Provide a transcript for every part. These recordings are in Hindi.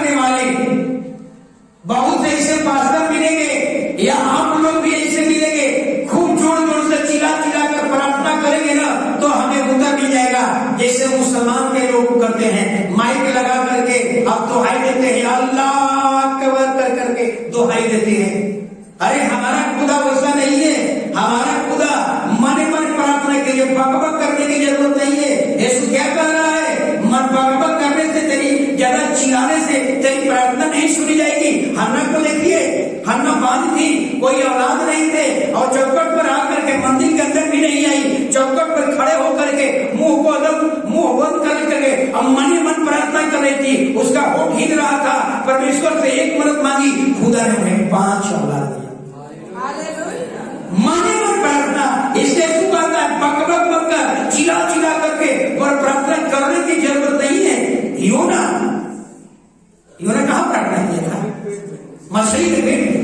करने वाले बहुत से ऐसे पास्टर मिलेंगे या आप लोग भी ऐसे मिलेंगे, खूब जोर जोर से चिल्ला चिल्ला कर प्रार्थना करेंगे ना तो हमें उत्तर मिल जाएगा। जैसे मुसलमान के लोग करते हैं, माइक लगा करके अब दुहाई देते हैं, अल्लाह अकबर कर करके दुहाई देते हैं। अरे हमारा खुदा वैसा नहीं है, हमारा खुदा मन मन प्रार्थना के लिए बकबक करने की जरूरत नहीं है। यीशु क्या कह रहा है, मन बकबक करने से तेरी, ज्यादा चिल्लाने से तेरी प्रार्थना नहीं सुनी जाएगी। हन्ना को देखिए, हन्ना बांध थी, कोई औलाद नहीं थे और चौखट पर आकर के मंदिर के अंदर भी नहीं आई, चौखट पर खड़े होकर के मुंह को एकदम मुंह बंद कर करके अब मन ही मन प्रार्थना कर रही थी। उसका होठ हिल रहा था, परमेश्वर से एक मदद मांगी, खुदा ने उन्हें 5 औलाद दिया। मन ही मन प्रार्थना, इसलिए कहता है बकबक मत कर, चिल्ला चिल्ला करके और प्रार्थना करने की जरूरत नहीं है। योना कहाँ प्रार्थना किया था? मछली के पेट में।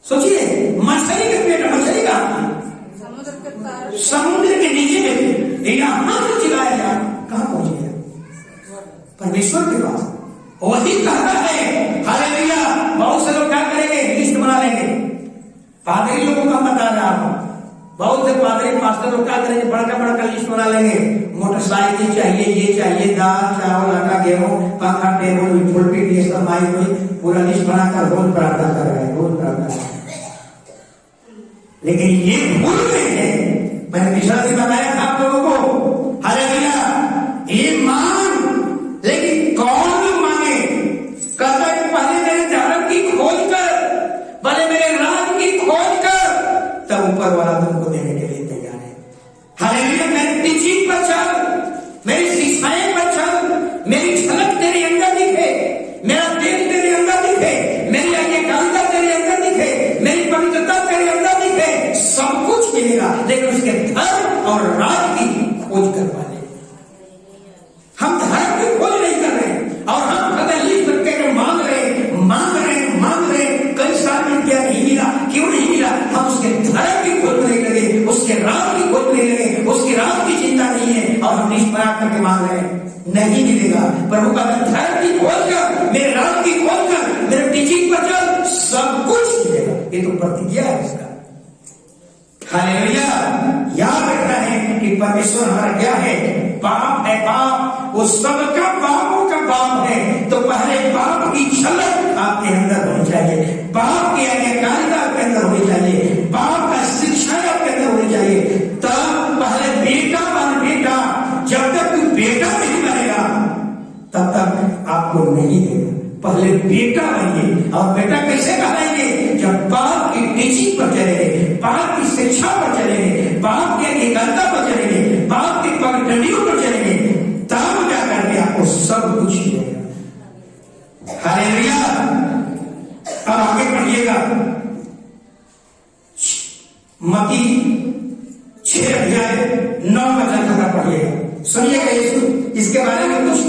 सोचिए, मछली के पेट, मछली का समुद्र के नीचे में यहाँ से चिल्लाया जा, कहाँ पहुंच गया? परमेश्वर के पास। वही कहता है हालेलुया। बहुत से लोग क्या करेंगे, लिस्ट बना लेंगे। पादरी लोगों का बता रहा हूं, बहुत से पादरी पास्टर लोग क्या करेंगे, बड़का बड़का लिस्ट बना लेंगे, मोटरसाइकिल चाहिए, ये चाहिए, दाल चावल आटा गेहूं, पंखा टेबल फुलपीट ये सब माई हुई, पूरा लिस्ट बनाकर रोज प्रार्थना कर रहे हैं, रोज प्रार्थना कर रहे हैं। लेकिन ये भूल गए हैं, मैंने पिछला दिन बताया था आप लोगों को, हालेलुया, ये मांग, लेकिन कौन मांगे? कहता है पहले मेरे धर्म की खोज कर, पहले मेरे राज की खोज कर, तब ऊपर वाला तुमको देने के लिए तैयार है। हालेलुया। मेरी टीचिंग पर चल, मेरी शिक्षाएं पर चल, मेरी झलक तेरे अंदर दिखे, मेरा तेज तेरे अंदर दिखे, मेरी आज्ञाकारिता तेरे अंदर दिखे, मेरी पवित्रता तेरे अंदर दिखे, सब कुछ मिलेगा। लेकिन उसके धर्म और राज की खोज कर पाले। हम धर्म की खोज नहीं कर रहे और हम लिस्ट करके मांग रहे, कई साल में क्या नहीं मिला, क्यों नहीं मिला? हम उसके धर्म की खोज नहीं लगे, उसके राज की खोज नहीं लगे, उसकी राज की चिंता नहीं है और हम लिस्ट बना करके मांग रहे हैं, नहीं मिलेगा। प्रभु का धर्म की खोज कर, मेरे राज की खोज कर, मेरे टीचिंग पर चल, सब कुछ मिलेगा। ये तो प्रतिज्ञा है इसका। हालेलुया। याद रखना है कि परमेश्वर हमारा क्या है? बाप है, बाप। वो सबका बापों का बाप है। तो पहले बाप की झलक आपके अंदर होनी चाहिए, बाप की आज्ञाकारिता आपके अंदर होनी चाहिए, बाप का शिक्षा आपके अंदर होनी चाहिए। तब पहले बेटा बन, बेटा। जब तक तू बेटा नहीं बनेगा तब तक आपको नहीं देगा। पहले बेटा बनिए। और बेटा कैसे कहलाएंगे? जब बाप की टीचिंग पर चलेंगे, बाप की शिक्षा पर चलेंगे, बाप की आज्ञाकारिता पर चलेंगे, बाप की पगडंडियों पर चलेंगे, तब जा करके आपको सब कुछ मिलेगा। हालेलुया। अब आगे पढ़िएगा, मत्ती 6 अध्याय 9 वचन तक पढ़िएगा। सुनिएगा, यीशु इसके बारे में कुछ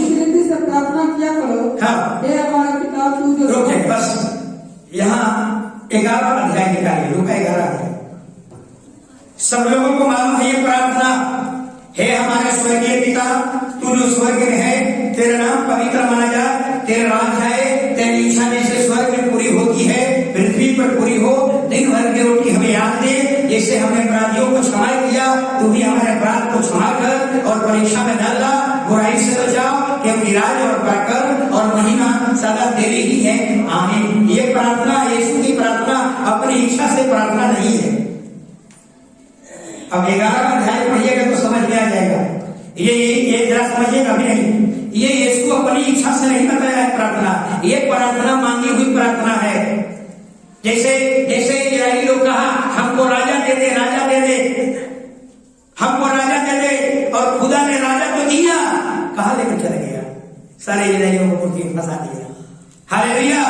प्रार्थना किया करो। हाँ, हे हमारा पिता तू जो रुके, बस यहाँ 11 अध्याय निकालिए, लूका 11 अध्याय। सब लोगों को मालूम है ये प्रार्थना, हे हमारे स्वर्गीय पिता तू जो स्वर्ग में है, तेरा नाम पवित्र माना जाए, तेरा राज है, तेरी इच्छा जैसे स्वर्ग में पूरी होती है पृथ्वी पर पूरी हो। दिन भर की रोटी हमें याद दे, जैसे हमने अपराधियों को क्षमा किया, तू भी हमारे अपराध को क्षमा कर और परीक्षा में न ला, बुराई से बचाओ, क्योंकि राज और ताकत और महिमा सदा तेरी ही है, आमीन। ये प्रार्थना, यीशु की प्रार्थना अपनी इच्छा से प्रार्थना नहीं है। अब 11 अध्याय पढ़िएगा तो समझ में आ जाएगा। ये जरा समझिएगा भी नहीं, ये यीशु अपनी इच्छा से नहीं बताया है प्रार्थना, ये प्रार्थना मांगी हुई प्रार्थना है। जैसे इजराइली लोग कहा, हमको राजा दे दे, राजा दे दे, हमको राजा दे दे, और खुदा ने राजा तो दिया, कहा लेकर चले गया, सारे इजराइलियों को फंसा दिया। हालेलुया।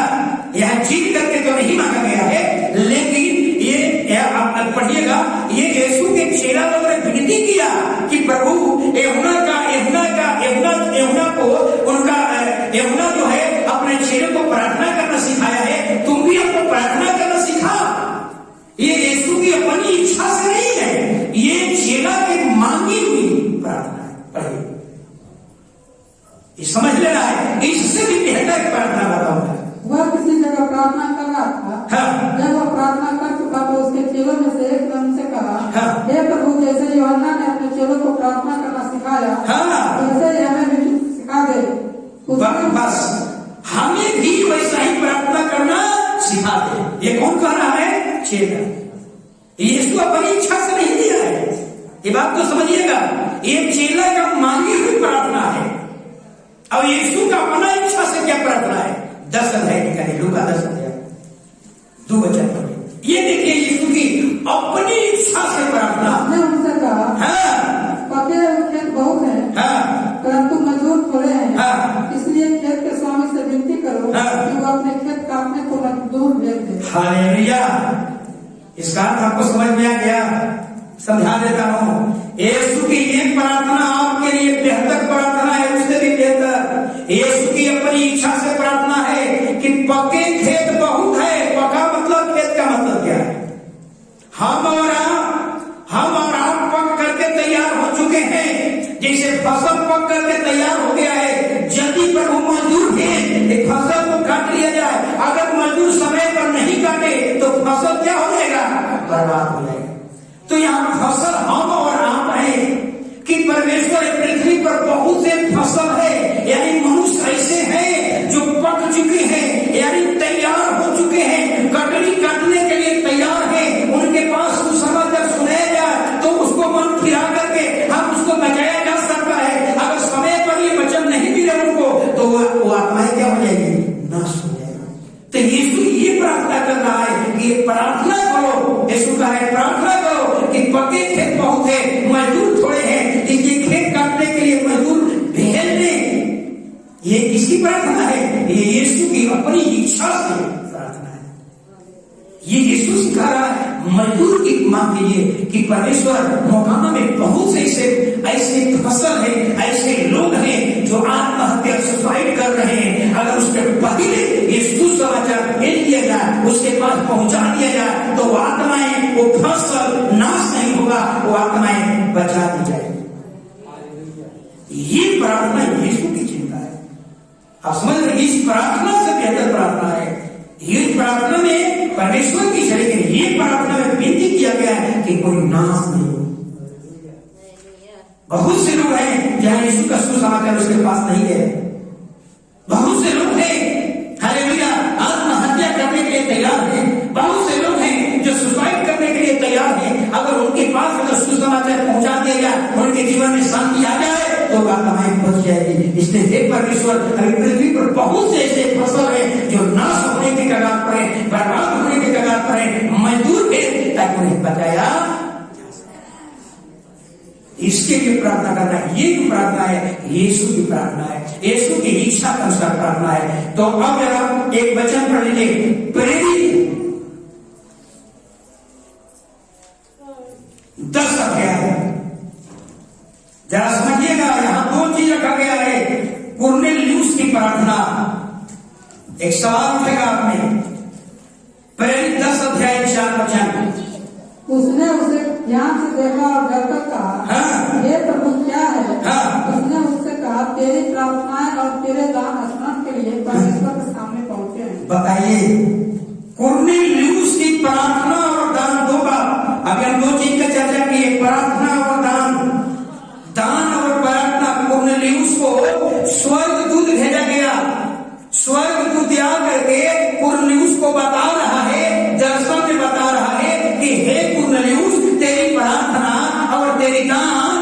यह जीत करके तो नहीं मांगा गया है, लेकिन ये आप पढ़िएगा, ये यीशु के चेला लोगों ने विनती किया कि प्रभु यहुना को उनका यहुना जो है अपने चेले को प्रार्थना करना सिखाया है, तुम भी हमको प्रार्थना करना सिखा। ये यीशु की अपनी इच्छा से नहीं है, ये चेला की मांगी हुई प्रार्थना है। पढ़िए, समझ लेना है, इससे बेहतर प्रार्थना बताऊंगा। वह किसी जगह प्रार्थना कर रहा था। हाँ। जब वह प्रार्थना कर चुका तो उसके चेलों में से एक ने उनसे कहा, हाँ। हे प्रभु, जैसे यूहन्ना ने अपने चेलों को प्रार्थना करना सिखाया, हाँ। वैसे ही हमें भी सिखा दे। बस हमें भी वैसा ही प्रार्थना करना सिखा दे। ये कौन कह रहा है? चेला। यीशु अपनी इच्छा से नहीं दिया है, ये बात तो समझिएगा। ये चेला का मांगी हुई प्रार्थना है और यीशु का अपना इच्छा से क्या प्रार्थना है? 10 अध्याय निकाले, लूका 10 अध्याय 2 वचन पढ़े। ये देखिए यीशु की अपनी इच्छा से प्रार्थना। उसने उनसे कहा, हाँ। पके हुए खेत बहुत है, हाँ। परंतु मजदूर थोड़े हैं। हाँ। इसलिए खेत के स्वामी से विनती करो हाँ। कि वो अपने खेत काटने को मजदूर भेज दे। हालेलुया। इसका अर्थ आपको समझ में आ गया? समझा देता हूँ। यीशु की ये प्रार्थना आपके लिए बेहतर प्रार्थना है, उससे भी बेहतर। यीशु की अपनी इच्छा से प्रार्थना है कि पके खेत बहुत है। पका मतलब खेत का मतलब क्या है? हम और आप पक करके तैयार हो चुके हैं। जैसे फसल पक करके तैयार हो गया है, यदि प्रभु मजदूर है फसल को काट लिया जाए, अगर मजदूर समय पर नहीं काटे तो फसल क्या हो जाएगा? बर्बाद हो जाएगा। तो यहाँ फसल हम और आप हैं कि परमेश्वर पृथ्वी पर बहुत से फसल है, यानी मनुष्य ऐसे हैं जो पक चुके हैं, यानी तैयार हो चुके हैं, कटनी काटने के लिए तैयार हैं। उनके पास सुसमाचार सुनाया जाए तो उसको मन फिरा करके हम उसको बचाया जा सकता है। अगर समय पर ये वचन नहीं मिले उनको तो वो आत्माएं क्या हो जाएगी? नष्ट हो जाएगी। तो यीशु ये प्रार्थना कर रहा है कि प्रार्थना करो। यीशु का है प्रार्थना करो कि पके खेत बहुत है, मजदूर थोड़े हैं, इसलिए खेत काटने के लिए मजदूर भेज दें। ये किसकी प्रार्थना है? ये यीशु की अपनी इच्छा से प्रार्थना है। ये यीशु सिखा रहा है मजदूर की मांग कीजिए कि परमेश्वर मोकामा में बहुत से ऐसे फसल है, ऐसे लोग हैं जो आत्महत्या सुसाइड कर रहे हैं। अगर उसके पहले ये सुसमाचार भेज दिया जाए, उसके पास पहुंचा दिया जाए तो वो आत्माएं, वो फसल नाश नहीं होगा, वो आत्माएं बचा दी जाएगी। ये प्रार्थना यीशु की चिंता है। आप समझ रहे? इस प्रार्थना से बेहतर प्रार्थना है। ये प्रार्थना में परमेश्वर की शरीर के ये प्रार्थना में विनती किया गया है कि कोई नाश नहीं हो। बहुत से लोग हैं जहां यीशु का सुसमाचार उसके पास नहीं है। बहुत से लोग हैं हालेलुया आत्महत्या करने के लिए तैयार हैं। बहुत से लोग हैं जो सुसाइड करने के लिए तैयार हैं। अगर उनके पास अगर सुसमाचार पहुंचा दिया जाए, उनके जीवन में शांति आ जाए तो आत्माएं बच जाएगी। इसलिए हे परमेश्वर, अभी पृथ्वी पर बहुत से ऐसे फसल है जो नाश होने के कगार पर है, बर्बाद होने के कगार पर है, मजदूर है ताकि उन्हें बचाया। इसके लिए प्रार्थना करना है। ये जो प्रार्थना है यीशु की प्रार्थना है, यीशु की इच्छा के अनुसार प्रार्थना है। तो अब जरा एक वचन पढ़ लीजिए, प्रेरित 10 अध्याय। जरा समझिएगा, यहां 2 चीज रखा गया है। कुरनेलियुस की प्रार्थना। एक सवाल उठेगा आपने। प्रेरित 10 अध्याय 4 वचन। उसने उसे ध्यान से देखा और डरकर कहा, हाँ। हे प्रभु क्या है? हाँ। उसने उससे कहा, तेरी प्रार्थनाएं और तेरे दान स्मरण के लिए परमेश्वर के सामने पहुंचे हैं। बताइए, कुरनेलियुस की प्रार्थना और दान 2 बात। अभी हम 2 चीज का चर्चा की, प्रार्थना और दान। दान और प्रार्थना। कुरनेलियुस को स्वर्गदूत भेजा गया। स्वर्गदूत आ करके कुरनेलियुस को बता रहा है, दर्शन में बता रहा है कि हे कुरनेलियुस, तेरी प्रार्थना और तेरी दान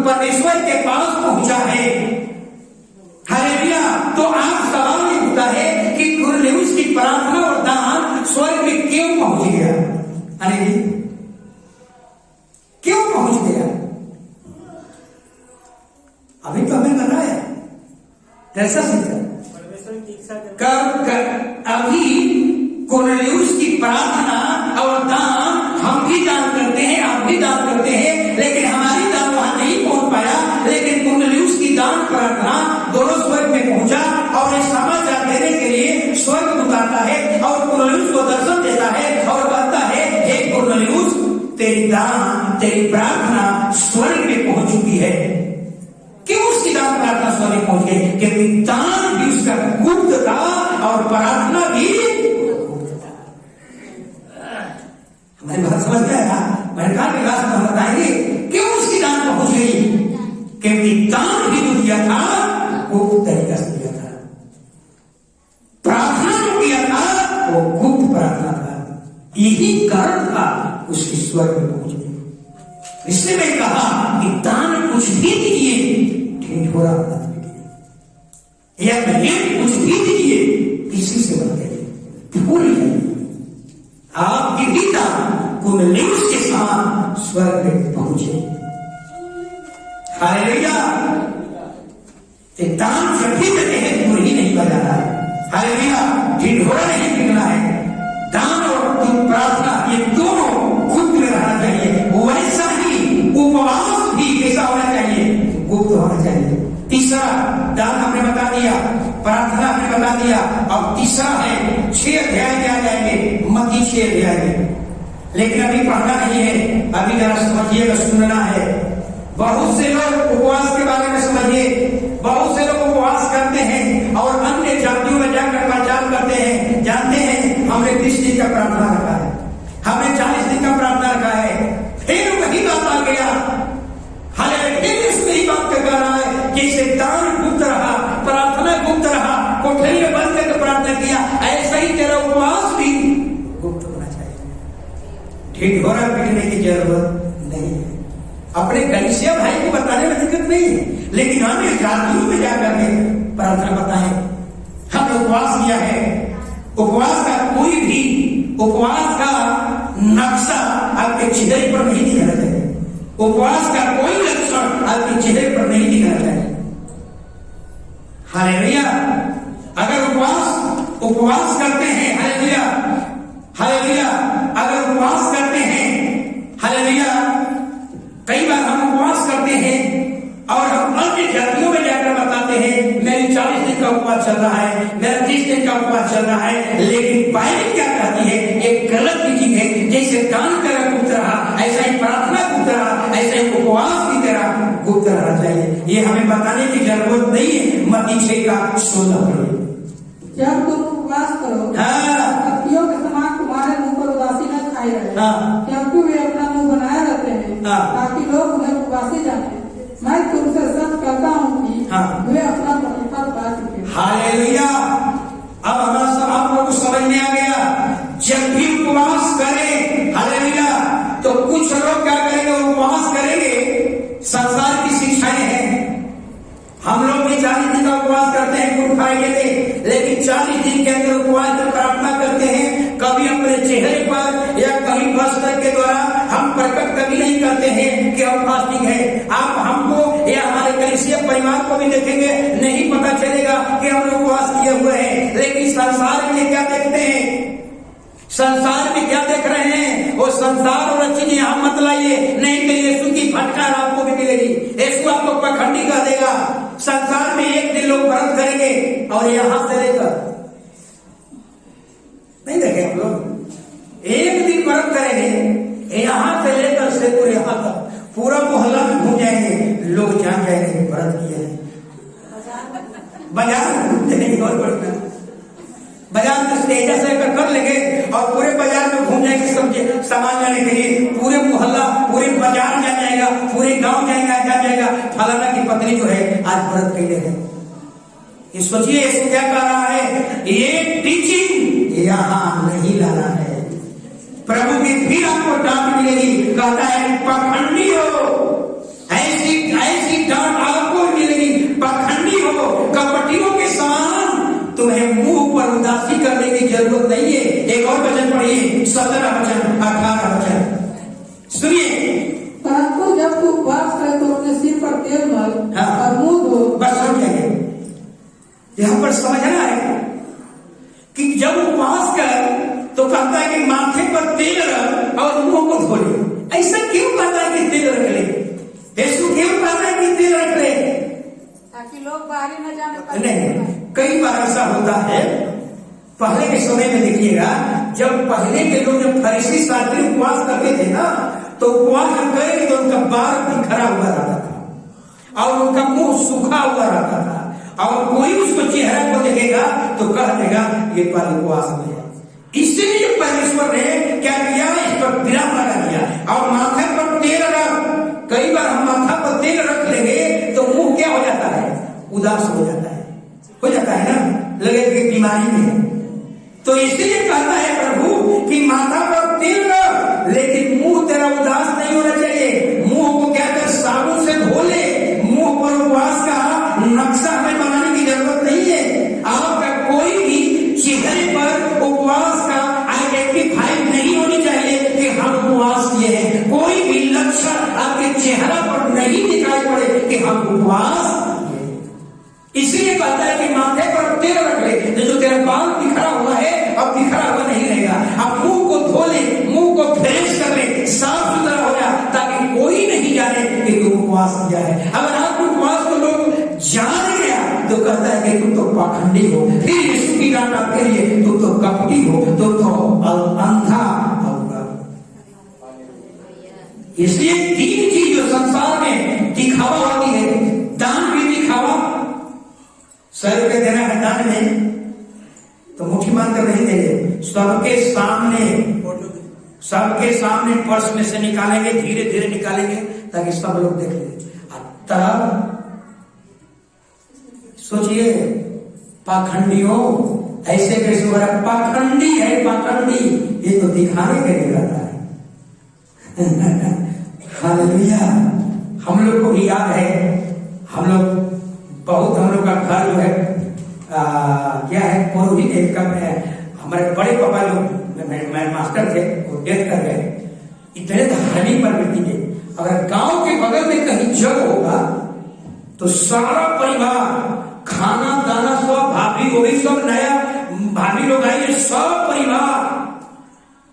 परमेश्वर के पास पहुंचा है। हालेलुया। तो आप सवाल ये उठता है कि कुरनेलियुस की प्रार्थना और दान स्वर्ग में क्यों पहुंच गया? अरे क्यों पहुंच गया? अभी तो हमें बताया कैसा सीखा अभी कुरनेलियुस की प्रार्थना और दान हम भी दान करते हैं, आप भी दान करते हैं, लेकिन हमारी दान वहां नहीं पहुंच पाया। लेकिन कुरनेलियुस की दान प्रार्थना दोनों स्वर्ग में पहुंचा और ये समाचार देने के लिए स्वर्ग उतारता है और कुरनेलियुस को दर्शन देता है और कहता है, हे कुरनेलियुस, तेरी दान, तेरी प्रार्थना स्वर्ग में पहुंच चुकी है। क्यों उसकी दान प्रार्थना स्वर्ग में पहुंच गई? क्योंकि दान भी उसका गुप्त था और प्रार्थना भी गुप्त था। हमारी बात समझ में आया? मैंने कहा कि लास्ट में हम बताएंगे क्यों उसकी दान पहुंच गई, क्योंकि दान भी जो दिया था गुप्त तरीका से दिया था, प्रार्थना जो किया था वो गुप्त प्रार्थना था। यही कारण था उसकी स्वर्ग में पहुंच गई। इसलिए मैं कहा कि दान कुछ भी दीजिए, ढिंढोरा मत दीजिए, या भेंट कुछ भी दीजिए, किसी से मत करिए, पूरी करिए। आपकी भी दान कुंडलिनी के साथ स्वर्ग में पहुंचे। हालेलुया। दान जब भी देते हैं दूर ही नहीं बजाना है। हालेलुया। ढिंढोरा नहीं पिघलना है। दान और प्रार्थना ये दोनों गुप्त में रहना चाहिए। वैसा ही उपवास भी कैसा होना चाहिए, गुप्त होना चाहिए। तीसरा दान हमने बता दिया, प्रार्थना हमने बता दिया, और तीसरा है 6 अध्याय में आ जाएंगे, मत्ती 6 अध्याय में। लेकिन अभी पढ़ना नहीं है, अभी जरा समझिएगा, सुनना है। बहुत से लोग उपवास के बारे में समझिए। बहुत से लोग उपवास करते हैं और अन्य जातियों में जाकर प्रचार करते हैं। जानते हैं हमने 30 दिन का प्रार्थना रखा है, हमने 40 दिन का प्रार्थना रखा है। फिर वही बात आ गया, हालांकि फिर इसमें ही बात कर रहा है कि इसे दान गुप्त रहा, प्रार्थना गुप्त रहा, कोठरी में बंद करके प्रार्थना किया, ऐसा ही तेरा उपवास भी गुप्त होना चाहिए। ढिंढोरा पीटने की जरूरत नहीं है। अपने कलीसिया भाई को बताने में दिक्कत नहीं है, लेकिन अन्य जातियों में जाकर के प्रार्थना बताएं। हमने उपवास किया है, उपवास का कोई भी उपवास का नक्शा आपके चेहरे पर नहीं दिखाना चाहिए। उपवास का कोई लक्षण आपके चेहरे पर नहीं दिखाना चाहिए। हालेलुया। अगर उपवास करते हैं, हालेलुया हालेलुया, अगर उपवास करते हैं, हालेलुया, कई बार हम उपवास करते हैं और हम अन्य जातियों में जाकर बताते हैं मेरी 40 दिन का उपवास चल रहा है, मेरा 30 दिन का उपवास चल रहा है, लेकिन बाइबल क्या कहती है? एक गलत टीचिंग है। जैसे दान तेरा गुप्त रहा, ऐसा ही प्रार्थना गुप्त रहा, ऐसा ही उपवास भी तेरा गुप्त रहना चाहिए। ये हमें बताने की जरूरत नहीं है। मत्ती 6 का 16 पढ़िए। जब तुम उपवास करो, पक्षियों के समान तुम्हारे मुंह पर उदासी न खाई रहे, क्योंकि वे अपना मुंह बनाए रहते हैं ताकि लोग उन्हें उपवासी जाने। मैं तुमसे सच कहता हूँ कि वे अपना प्रतिफल पा चुके। हालेलुया। अब हमारा सब आप लोगों को समझ में आ गया। जब भी उपवास करें, हालेलुया, तो कुछ लोग क्या करेंगे? उपवास करेंगे, संसार की शिक्षाएं हैं। हम लोग भी 40 दिन का उपवास करते हैं गुड फ्राइडे में, लेकिन 40 दिन के अंदर उपवास में प्रार्थना करते हैं, कभी अपने चेहरे पर या कहीं वस्त्र के द्वारा हम प्रकट कभी नहीं करते हैं कि हम फास्टिंग है। आप हमको या हमारे कलीसिया परिवार को भी देखेंगे, नहीं पता चलेगा कि हम लोग उपवास किए हुए हैं। लेकिन संसार में क्या देखते हैं? संसार में क्या देख रहे हैं? वो संसार और चीज यहाँ मत लाइए, नहीं तो यीशु की फटकार आपको भी मिलेगी। यीशु आपको पखंडी कर देगा। संसार में एक दिन लोग व्रत करेंगे और यहां से लेकर, नहीं देखे हम लोग, एक दिन व्रत करेंगे, यहां से लेकर से पूरे यहां तक पूरा मोहल्ला में घूम जाएंगे, लोग जान जाएंगे व्रत किए हैं। बाजार में घूम जाएंगे और बढ़कर बाजार में स्टेज से कर लेंगे और पूरे बाजार में घूम जाएंगे सब्जी सामान लाने के लिए। पूरे मोहल्ला, पूरे बाजार जा जाएगा, पूरे गांव जाएगा, जा जाएगा फलाना की पत्नी जो है आज व्रत कैले है। ये सोचिए इसको क्या कह रहा है? ये टीचिंग यहाँ नहीं लाना है। प्रभु की फिर आपको डांट मिलेगी। कहता है पाखंडी हो, ऐसी डांट आपको मिलेगी। पाखंडी हो, कपटियों के समान तुम्हें मुंह पर उदासी करने की जरूरत नहीं है। एक और वचन पढ़िए, 17 वचन 18 वचन सुनिए। परंतु जब तू उपवास करे तो अपने सिर पर तेल मल और मुंह धो। बस समझेंगे, यहाँ पर समझना है कि जब उपवास कर तो कहता है कि माथे पर तेल रख और मुंह को धो ले। ऐसा क्यों कहता है कि तेल रख ले? यीशु क्यों कहता है कि तेल रख ले? ताकि लोग बाहर न जाने पाए। नहीं, कई बार ऐसा होता है। पहले के समय में देखिएगा, जब पहले के लोग जब फरीसी शास्त्री उपवास करते थे ना, तो उपवास जब करेंगे तो उनका बाल बिखरा हुआ रहता था और उनका मुंह सूखा हुआ रहता था और कोई उसको चेहरा को देखे तो कह देगा ये पर उपवास में है। इसलिए परमेश्वर ने क्या किया, इस पर विराम लगा दिया। और माथे पर तेल रख, कई बार हम माथा पर तेल रख लेंगे तो मुंह क्या हो जाता है, उदास हो जाता है ना, लगे कि बीमारी में है। तो इसलिए कहता है प्रभु कि माथा पर तेल रख, लेकिन मुंह तेरा उदास नहीं होना चाहिए। मुंह को क्या कर, साबुन से धो ले। मुंह पर उपवास का नक्शा हमें बनाने की जरूरत नहीं है। आपका कोई भी चेहरे पर उपवास का आइडेंटिफाई नहीं होनी चाहिए कि हम उपवास किए हैं। कोई भी लक्षण आपके चेहरा पर नहीं दिखाई पड़े कि हम उपवास किए। इसलिए कहता है कि माथे पर तेल रख ले, जो तेरा बाल बिखरा हुआ है अब बिखरा हुआ नहीं रहेगा। अब मुंह को धो ले, मुंह को फ्रेश कर ले, साफ सुथरा हो जा, ताकि कोई नहीं जाने कि तू उपवास किया है। अगर आप उपवास को लोग जान गया तो कहता है कि तुम तो पाखंडी हो। फिर यीशु की डांट आपके लिए, तुम तो कपटी हो, तुम तो अंधा होगा। इसलिए तीन चीज जो संसार में दिखावा होती है, दान भी दिखावा, 100 रुपये देना है दान में तो मुट्ठी मान कर नहीं देंगे, सबके सामने पर्स में से निकालेंगे, धीरे धीरे निकालेंगे ताकि सब लोग देख लें। तब सोचिए, पाखंडियों ऐसे कैसे हो रहा है, पाखंडी है पाखंडी, ये तो दिखाने के लिए रहता है। हालेलुया। हम लोग को भी याद है, हम लोग का घर जो है क्या है, पुरोहित है, कब है, हमारे बड़े पापा लोग मास्टर थे, वो डेथ कर गए। इतने धार्मिक प्रवृत्ति के, अगर गांव के बगल में कहीं जग होगा तो सारा परिवार खाना दाना सब, भाभी वो भी सब नया, भाभी लोग आएंगे, सब परिवार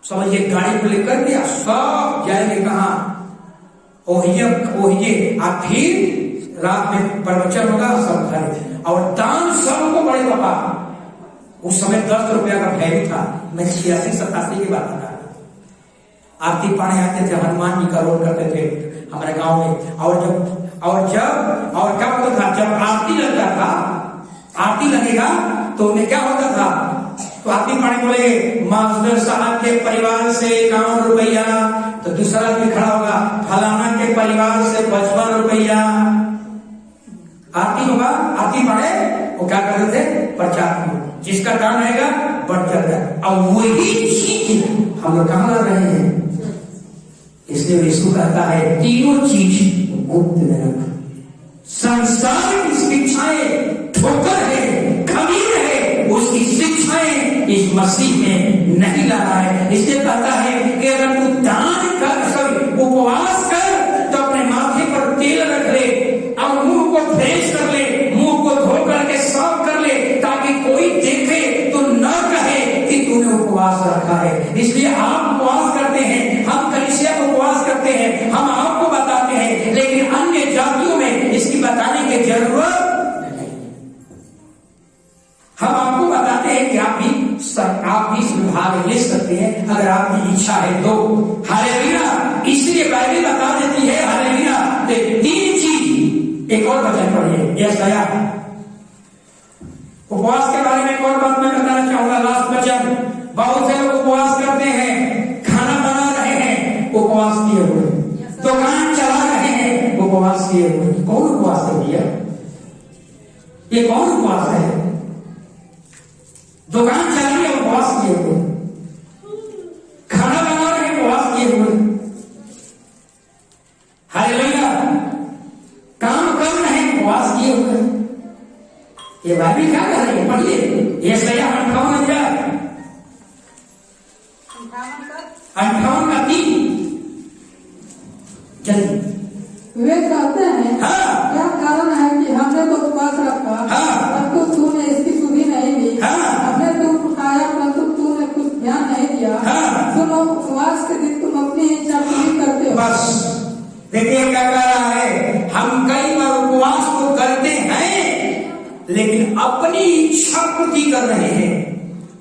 समझिए गाड़ी को लेकर के सब जाएंगे कहाँ, ओहिए। आप फिर रात में प्रवचन होगा, सब घर। और दान सबको, बड़े पापा उस समय 10 रुपया का वैल्यू था, मैं 86-87 की बात कर रहा था। आरती पाने आते थे, हनुमान जी का रोल करते थे हमारे गांव में। और क्या होता था, जब आरती लगता था, आरती लगेगा तो उन्हें क्या होता था, तो आरती पाने बोले मास्टर साहब के परिवार से 51 रुपया, तो दूसरा आदमी खड़ा होगा, फलाना के परिवार से 55 रुपया। आरती होगा, आरती पढ़े, वो क्या करते थे, प्रचार, जिसका दान रहेगा बढ़ जाएगा। और वही चीज हम लोग कहां ला रहे हैं। इसलिए यीशु कहता है तीनों चीज गुप्त में रख। संसार की शिक्षाएं ठोकर है, खमीर है, उसकी शिक्षाएं इस मसीह में नहीं ला रहा है। इसलिए कहता है कि अगर तू दान कर, सब उपवास कर, तो अपने माथे पर तेल रख ले और मुंह को फ्रेश कर ले, मुंह को धो करके साफ कर ले, ताकि कोई देखे तो न कहे कि तूने उपवास रखा है। इसलिए आप उपवास करते हैं, हम कलीसिया को उपवास करते हैं, हम आपको बताते हैं, लेकिन अन्य जातियों में इसकी बताने की जरूरत नहीं। हम आपको बताते हैं कि आप भी इस विभाग ले सकते हैं अगर आपकी इच्छा है तो। हालेलुया। इसलिए बाइबल बता देती है, हालेलुया, तीन चीज। एक और वचन पढ़िए, यशाया, उपवास के बारे में एक और बात मैं बताना चाहूंगा, लास्ट वचन। बहुत से लोग उपवास करते हैं, खाना बना रहे हैं, उपवास किए हुए, दुकान चला रहे हैं, उपवास किए हुए। कौन उपवास है भैया, ये कौन उपवास है? दुकान चला रही है, उपवास किए हुए, खाना बना रहे हैं, उपवास किए हुए। हालेलुया। काम कर रहे हैं, उपवास किए हुए। ये बाइबल क्या कर रही है, पढ़िए। यशाया 58 का 3 जल्दी। वे कहते हैं, हाँ, क्या कारण है कि हमने तो उपवास रखा, हाँ, परंतु तूने इसकी सुधि नहीं दी, हाँ, हमने तो उठाया परंतु तूने कुछ ध्यान नहीं दिया। हाँ। सुनो, उपवास के दिन तुम अपनी इच्छा पूरी करते हो। बस देखिए क्या कह रहा है, हम कई बार उपवास को करते हैं लेकिन अपनी इच्छा पूर्ति कर रहे हैं,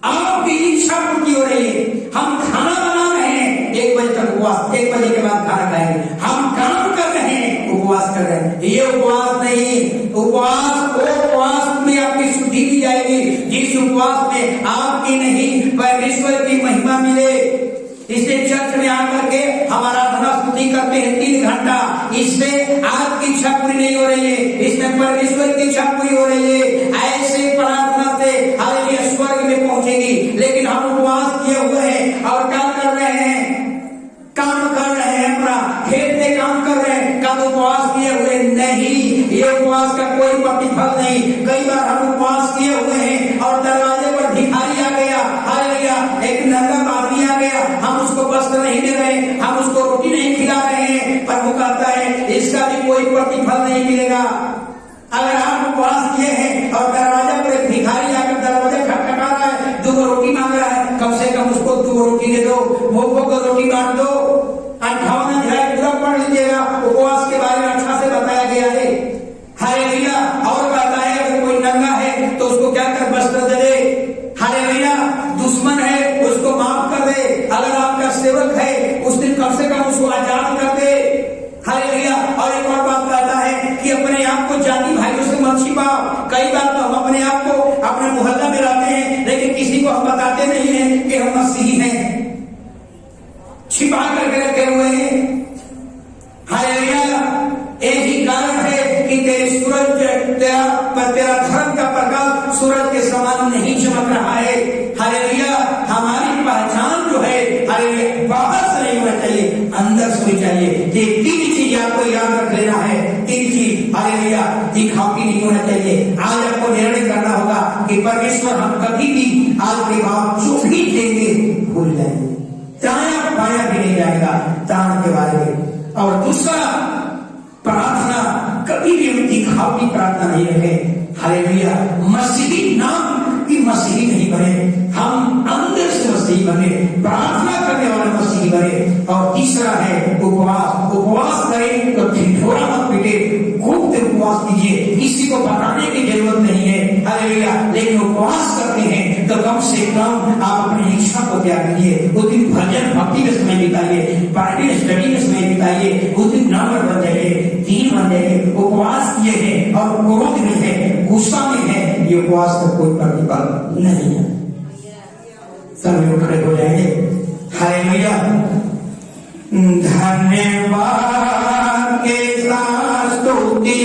आपकी इच्छा पूर्ति हो रही है। हम खाना बना रहे हैं, 1 बजे तक उपवास, 1 बजे के बाद खाना खाएंगे। हम काम कर रहे हैं, उपवास कर रहे हैं, ये उपवास नहीं। उपवास में आपकी शुद्धि दी जाएगी, जिस उपवास में आपकी नहीं परमेश्वर की महिमा मिले। इससे चर्च में आकर के हमारा आराधना स्तुति करते हैं 3 घंटा, इससे आपकी इच्छा पूरी नहीं हो रही है, इसमें परमेश्वर की इच्छा पूरी हो रही है। ऐसे प्रार्थना से हालेलुया स्वर्ग में पहुंचेगी। लेकिन हम उपवास किए हुए हैं और क्या कर रहे हैं, काम कर रहे हैं, अपना खेत में काम कर रहे हैं, कब उपवास किए हुए नहीं। ये उपवास का कोई प्रतिफल नहीं। कई बार हम उपवास किए हुए हैं और दरवाजे पर भिखारी आ गया, हालेलुया एक नंगा आदमी आ गया, हम उसको वस्त्र नहीं दे रहे, हम उसको रोटी नहीं खिला रहे हैं, पर वो कहता है इसका भी कोई प्रतिफल नहीं मिलेगा। अगर आप उपवास किए हैं और दरवाजा पर एक भिखारी आकर दरवाजा खटखटा रहा है, 2 रोटी मांग रहा है, कम से कम उसको 2 रोटी दे दो, भूखों को रोटी बांट दो। 58 अध्याय पूरा पढ़ लीजिएगा, उपवास के बारे में अच्छा से बताया गया है। हालेलुया। और कहता है अगर कोई नंगा है तो उसको क्या कर वस्त्र दे दे। हालेलुया। दुश्मन है उसको माफ कर दे। अगर आपका सेवक है उस दिन कम से कम उसको आजाद कर दे। हालेलुया। और एक और बात कहता है कि अपने आप को जाति भाइयों से मत छिपाओ। कई बार तो हम अपने आप को अपने मोहल्ला में रहते हैं, लेकिन किसी को हम बताते नहीं हैं कि हम मसीही हैं, छिपा करके रखे हुए हैं। हालेलुया। यही कारण है कि तेरे सूरज तेरा धर्म का प्रकाश सूरज के समान नहीं चमक रहा है। हालेलुया। हमारी पहचान जो है हालेलुया बाहर से नहीं होना चाहिए, अंदर से होनी चाहिए। ये 3 चीज आपको याद रख लेना है। 3 चीज हालेलुया दिखावटी नहीं होना चाहिए। आज आपको निर्णय करना होगा कि परमेश्वर हम कभी भी आज के बाद जो भी देंगे भूल जाएंगे, दाया बाया भी नहीं जाएगा दान के बारे में। और दूसरा, प्रार्थना कभी भी हम दिखावटी प्रार्थना नहीं रखें। हालेलुया। मसीही नाम की मसीही नहीं बने, हम अंदर से मसीही बने, प्रार्थना करने वाले मसीही बने। और तीसरा है उपवास। उपवास करें तो ढिढोरा मत पीटे, गुप्त उपवास कीजिए, किसी को बताने की जरूरत नहीं है। हालेलुया। लेकिन उपवास करते हैं तो कम से कम आप अपनी इच्छा को त्याग दीजिए। उस दिन भजन भक्ति में समय बिताइए, बाइबल स्टडी में समय बिताइए, उस दिन नम्र बन जाइए, दीन बन जाइए। उपवास किए हैं और क्रोध में है, गुस्सा में है, ये उपवास का कोई प्रतिफल नहीं है। सब लोग खड़े हो जाएंगे। हालेलुया। धन्यवाद के साथ स्तुति